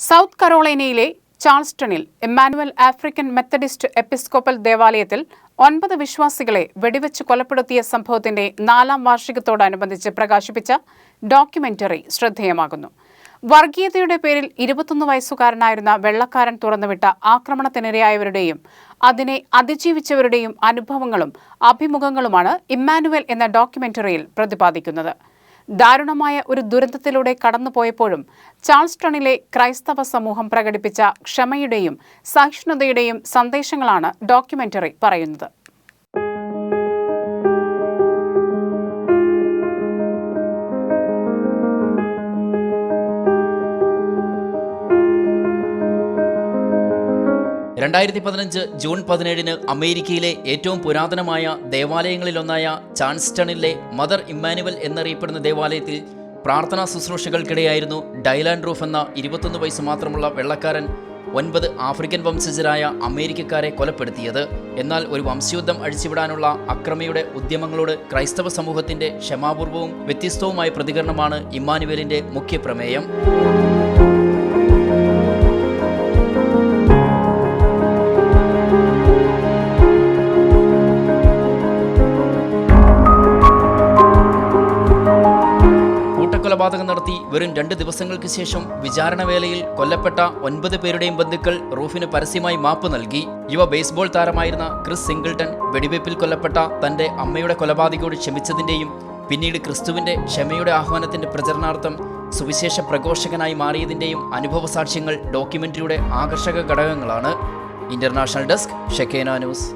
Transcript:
South കരോളൈനയിലെ ചാൾസ്റ്റണിൽ Emmanuel African Methodist Episcopal ദേവാലയത്തിൽ 9 വിശ്വാസികളെ വെടിവെച്ച് കൊലപ്പെടുത്തിയ സംഭവത്തിന്റെ 4ാം വാർഷികത്തോടനുബന്ധിച്ച് പ്രകാശിപ്പിച്ച ഡോക്യുമെന്ററി ശ്രദ്ധേയമാകുന്നു. വർഗീയതയുടെ പേരിൽ 21 വയസ്സുകാരനായിരുന്ന വെള്ളക്കാരൻ തുറന്നുവിട്ട ആക്രമണത്തിനിരയായവരുടെയും അതിനെ അതിജീവിച്ചവരുടെയും അനുഭവങ്ങളും അഭിമുഖങ്ങളുമാണ് ഇമ്മാനുവൽ എന്ന ഡോക്യുമെന്ററിയിൽ പ്രതിപാദിക്കുന്നത്. ദാരുണമായ ഒരു ദുരന്തത്തിലൂടെ കടന്നുപോയപ്പോഴും ചാൾസ്റ്റണിലെ ക്രൈസ്തവ സമൂഹം പ്രകടിപ്പിച്ച ക്ഷമയുടെയും സഹിഷ്ണുതയുടെയും സന്ദേശങ്ങളാണ് ഡോക്യുമെന്ററി പറയുന്നത്. ജൂൺ 17 അമേരിക്കയിലെ ഏറ്റവും പുരാതനമായ ദേവാലയങ്ങളിലൊന്നായ ചാൾസ്റ്റണിലെ മദർ ഇമ്മാനുവൽ എന്നറിയപ്പെടുന്ന ദേവാലയത്തിൽ പ്രാർത്ഥനാ ശുശ്രൂഷകൾക്കിടെയായിരുന്നു ഡൈലാൻ റൂഫ് എന്ന 21 വയസ്സ് മാത്രമുള്ള വെള്ളക്കാരൻ 9 ആഫ്രിക്കൻ വംശജരായ അമേരിക്കക്കാരെ കൊലപ്പെടുത്തിയത്. എന്നാൽ ഒരു വംശയുദ്ധം അഴിച്ചുവിടാനുള്ള അക്രമിയുടെ ഉദ്യമങ്ങളോട് ക്രൈസ്തവ സമൂഹത്തിന്റെ ക്ഷമാപൂർവവും വ്യത്യസ്തവുമായ പ്രതികരണമാണ് ഇമ്മാനുവലിന്റെ മുഖ്യ പ്രമേയം. കൊലപാതകം നടത്തി വെറും 2 ദിവസങ്ങൾക്ക് ശേഷം വിചാരണവേളയിൽ കൊല്ലപ്പെട്ട 9 പേരുടെയും ബന്ധുക്കൾ റൂഫിന് പരസ്യമായി മാപ്പ് നൽകി. യുവ ബേസ്ബോൾ താരമായിരുന്ന ക്രിസ് സിംഗിൾട്ടൺ വെടിവയ്പിൽ കൊല്ലപ്പെട്ട തന്റെ അമ്മയുടെ കൊലപാതകയോട് ക്ഷമിച്ചതിന്റെയും പിന്നീട് ക്രിസ്തുവിന്റെ ക്ഷമയുടെ ആഹ്വാനത്തിന്റെ പ്രചരണാർത്ഥം സുവിശേഷ പ്രഘോഷകനായി മാറിയതിന്റെയും അനുഭവ സാക്ഷ്യങ്ങൾ ഡോക്യുമെന്ററിയുടെ ആകർഷക ഘടകങ്ങളാണ്. International desk, Shekinah news.